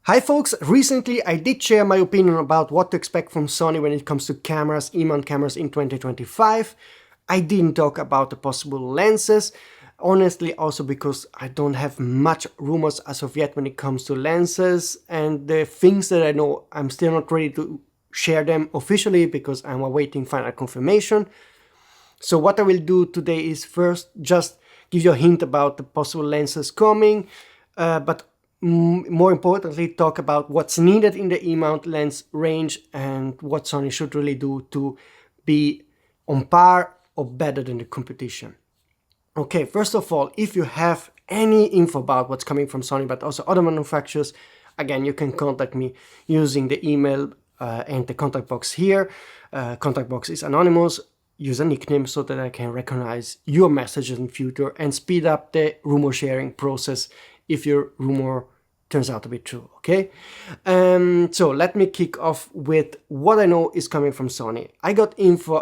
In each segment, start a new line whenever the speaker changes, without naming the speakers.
Hi folks, recently I did share my opinion about what to expect from Sony when it comes to cameras, E-mount cameras in 2025. I didn't talk about the possible lenses, honestly also because I don't have much rumors as of yet when it comes to lenses, and the things that I know I'm still not ready to share them officially because I'm awaiting final confirmation. So what I will do today is first just give you a hint about the possible lenses coming, but more importantly talk about what's needed in the E-mount lens range and what Sony should really do to be on par or better than the competition. Okay, first of all, if you have any info about what's coming from Sony but also other manufacturers, again you can contact me using the email and the contact box here. Contact box is anonymous. Use a nickname so that I can recognize your messages in future and speed up the rumor sharing process if your rumor turns out to be true, okay? So let me kick off with what I know is coming from Sony. I got info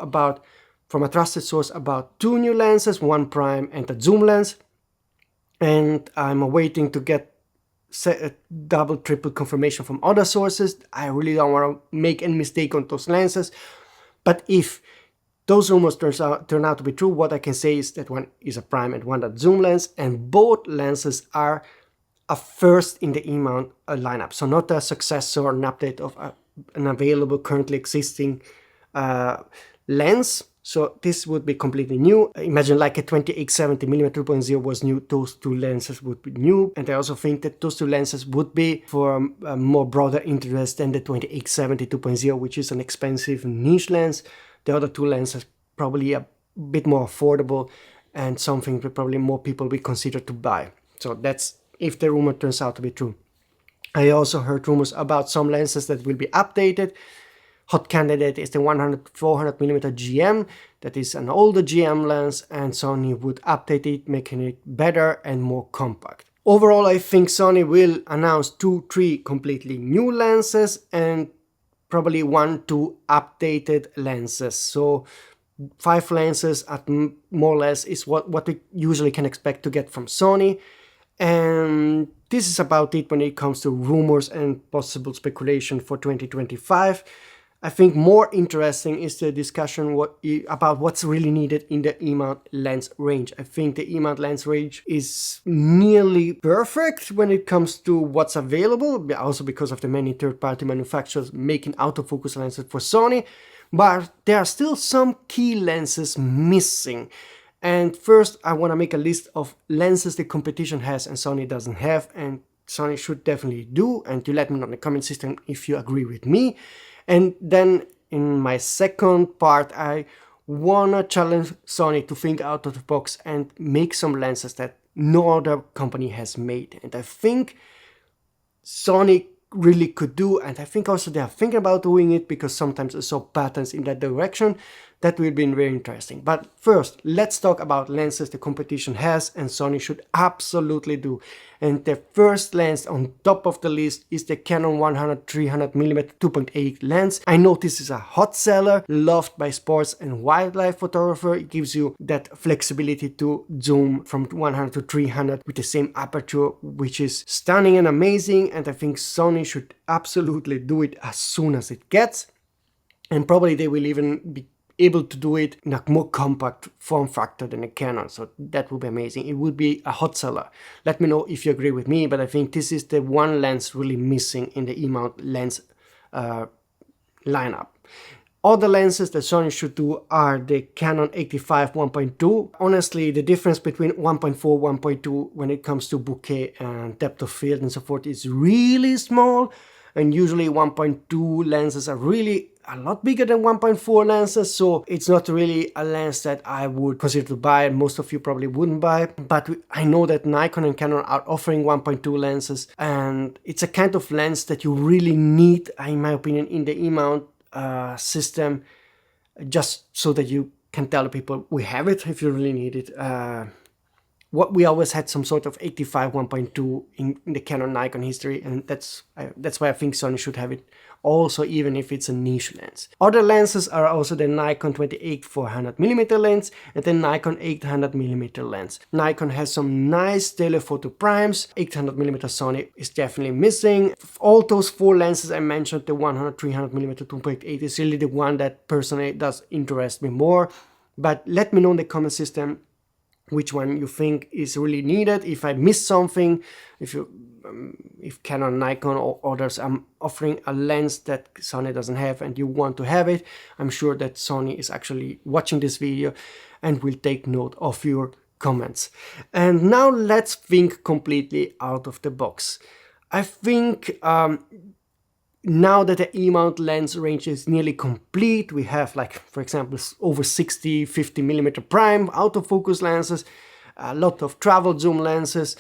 from a trusted source about two new lenses, one prime and a zoom lens, and I'm awaiting to get double, triple confirmation from other sources. I really don't want to make any mistake on those lenses, but if those rumors turn out to be true, what I can say is that one is a prime and one a zoom lens, and both lenses are a first in the E-mount lineup. So not a successor or an update of an available, currently existing lens. So this would be completely new. Imagine like a 20x70mm 2.0 was new, those two lenses would be new. And I also think that those two lenses would be for a more broader interest than the 20x70 2.0, which is an expensive niche lens. The other two lenses probably a bit more affordable and something that probably more people will consider to buy. So that's if the rumor turns out to be true. I also heard rumors about some lenses that will be updated. Hot candidate is the 400mm GM. That is an older GM lens, and Sony would update it, making it better and more compact. Overall, I think Sony will announce 2-3 completely new lenses and probably 1-2 updated lenses. So 5 lenses at more or less is what we usually can expect to get from Sony. And this is about it when it comes to rumors and possible speculation for 2025. I think more interesting is the discussion about what's really needed in the E-mount lens range. I think the E-mount lens range is nearly perfect when it comes to what's available, also because of the many third-party manufacturers making autofocus lenses for Sony, but there are still some key lenses missing. And first, I want to make a list of lenses the competition has and Sony doesn't have, and Sony should definitely do, and you let me know in the comment system if you agree with me. And then in my second part, I want to challenge Sony to think out of the box and make some lenses that no other company has made. And I think Sony really could do, and I think also they are thinking about doing it because sometimes I saw patterns in that direction. That will be very interesting. But first, let's talk about lenses the competition has and Sony should absolutely do. And the first lens on top of the list is the Canon 100-300mm 2.8 lens. I know this is a hot seller, loved by sports and wildlife photographer. It gives you that flexibility to zoom from 100 to 300 with the same aperture, which is stunning and amazing. And I think Sony should absolutely do it as soon as it gets. And probably they will even be able to do it in a more compact form factor than a Canon, so that would be amazing. It would be a hot seller. Let me know if you agree with me, but I think this is the one lens really missing in the E-mount lens lineup. Other lenses that Sony should do are the Canon 85 1.2. Honestly, the difference between 1.4 1.2 when it comes to bokeh and depth of field and so forth is really small, and usually 1.2 lenses are really a lot bigger than 1.4 lenses, so it's not really a lens that I would consider to buy, and most of you probably wouldn't buy. But I know that Nikon and Canon are offering 1.2 lenses, and it's a kind of lens that you really need, in my opinion, in the E-mount system, just so that you can tell people we have it if you really need it. what we always had some sort of 85 1.2 in the Canon Nikon history, and that's why I think Sony should have it also, even if it's a niche lens. Other lenses are also the Nikon 28 400mm lens and the Nikon 800mm lens. Nikon has some nice telephoto primes. 800mm Sony is definitely missing. All those four lenses I mentioned, the 100, 300mm, 2.8 is really the one that personally does interest me more. But let me know in the comment system which one you think is really needed. If I missed something, if Canon, Nikon or others are offering a lens that Sony doesn't have and you want to have it, I'm sure that Sony is actually watching this video and will take note of your comments. And now let's think completely out of the box. I think now that the E-mount lens range is nearly complete, we have, like, for example, over 60 50mm prime autofocus lenses, a lot of travel zoom lenses.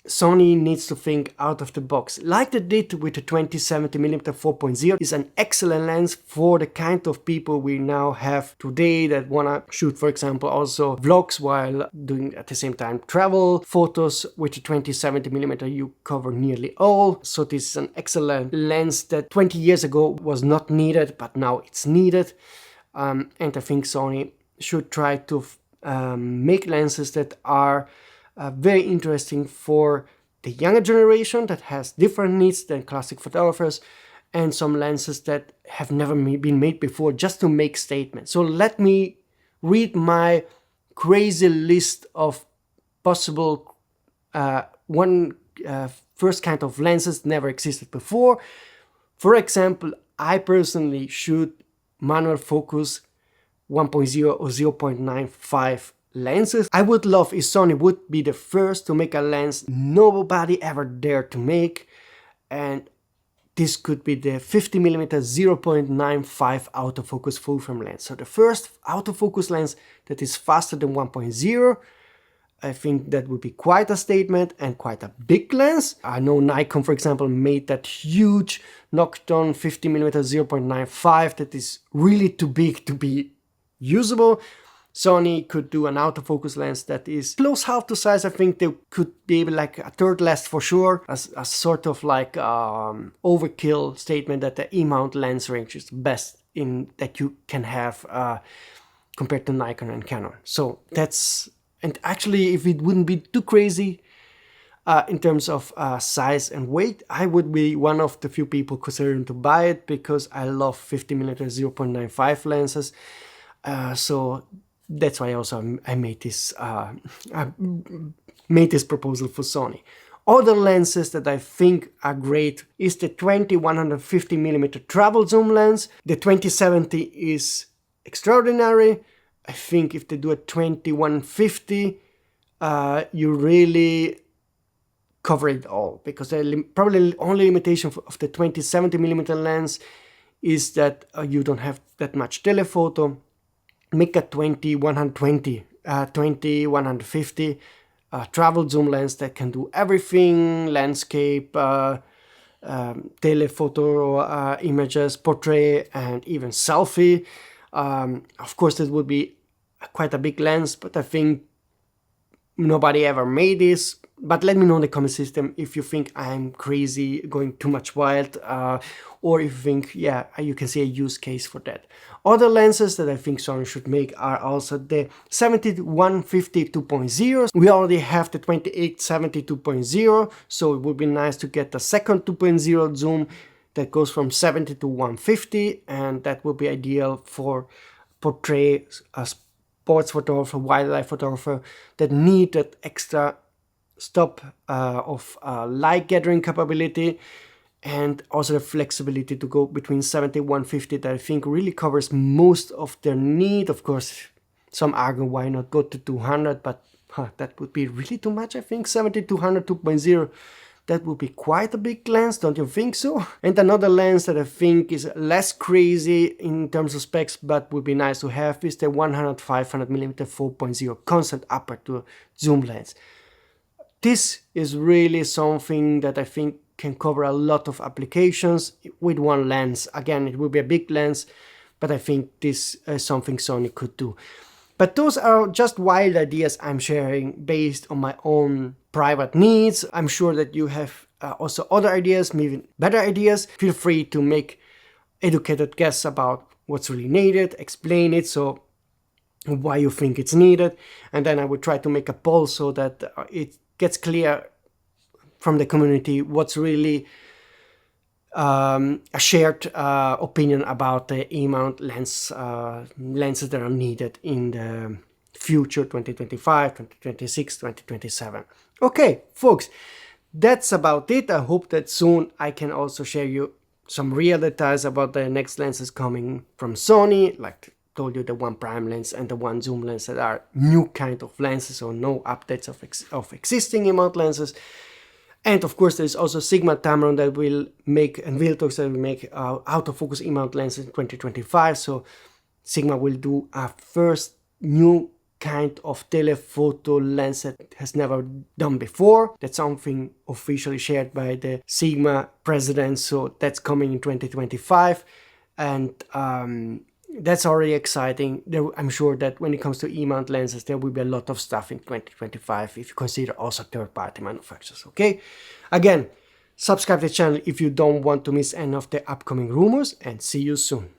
Sony needs to think out of the box, like they did with the 20-70mm 4.0. Is an excellent lens for the kind of people we now have today that wanna shoot, for example, also vlogs while doing at the same time travel photos. With the 20-70mm you cover nearly all, so this is an excellent lens that 20 years ago was not needed, but now it's needed. And I think Sony should try to make lenses that are very interesting for the younger generation that has different needs than classic photographers, and some lenses that have never been made before, just to make statements. So let me read my crazy list of possible first kind of lenses never existed before. For example, I personally shoot manual focus 1.0 or 0.95 lenses. I would love if Sony would be the first to make a lens nobody ever dared to make, and this could be the 50mm 0.95 autofocus full frame lens. So the first autofocus lens that is faster than 1.0. I think that would be quite a statement and quite a big lens. I know Nikon, for example, made that huge Nocton 50mm 0.95 that is really too big to be usable. Sony could do an autofocus lens that is close half the size. I think they could be like a third less for sure, as a sort of like overkill statement that the E-mount lens range is the best in that you can have compared to Nikon and Canon. So that's, and actually if it wouldn't be too crazy in terms of size and weight, I would be one of the few people considering to buy it, because I love 50mm 0.95 lenses. So that's why also I made this proposal for Sony. Other lenses that I think are great is the 20-150mm travel zoom lens. The 2070 is extraordinary. I think if they do a 20-150, you really cover it all, because the probably only limitation of the 20-70mm lens is that you don't have that much telephoto. Make a 20-120, 20-150 travel zoom lens that can do everything: landscape, telephoto images, portrait, and even selfie. Of course, that would be quite a big lens, but I think nobody ever made this. But let me know in the comment system if you think I'm crazy, going too much wild, or if you think, yeah, you can see a use case for that. Other lenses that I think Sony should make are also the 70-150 2.0. We already have the 28-70 2.0, so it would be nice to get the second 2.0 zoom that goes from 70 to 150, and that would be ideal for portrait, sports photographer, wildlife photographer that need that extra stop of light gathering capability, and also the flexibility to go between 70 and 150 that I think really covers most of their need. Of course, some argue why not go to 200, but that would be really too much. I think 70-200 2.0, that would be quite a big lens, don't you think so? And another lens that I think is less crazy in terms of specs but would be nice to have is the 100-500mm 4.0 constant aperture zoom lens. This is really something that I think can cover a lot of applications with one lens. Again, it will be a big lens, but I think this is something Sony could do. But those are just wild ideas I'm sharing based on my own private needs. I'm sure that you have also other ideas, maybe better ideas. Feel free to make educated guess about what's really needed, explain it, so why you think it's needed, and then I would try to make a poll so that it gets clear from the community what's really a shared opinion about the E-mount lenses that are needed in the future 2025, 2026, 2027. Okay, folks, that's about it. I hope that soon I can also share you some real details about the next lenses coming from Sony, like I told you, the one prime lens and the one zoom lens that are new kind of lenses, so no updates of existing E-mount lenses. And of course, there's also Sigma Tamron that will make, and Viltox that will make autofocus E-mount lenses in 2025. So Sigma will do a first new kind of telephoto lens that has never done before. That's something officially shared by the Sigma president. So that's coming in 2025. And that's already exciting. I'm sure that when it comes to E-mount lenses, there will be a lot of stuff in 2025 if you consider also third-party manufacturers, okay? Again, subscribe to the channel if you don't want to miss any of the upcoming rumors, and see you soon.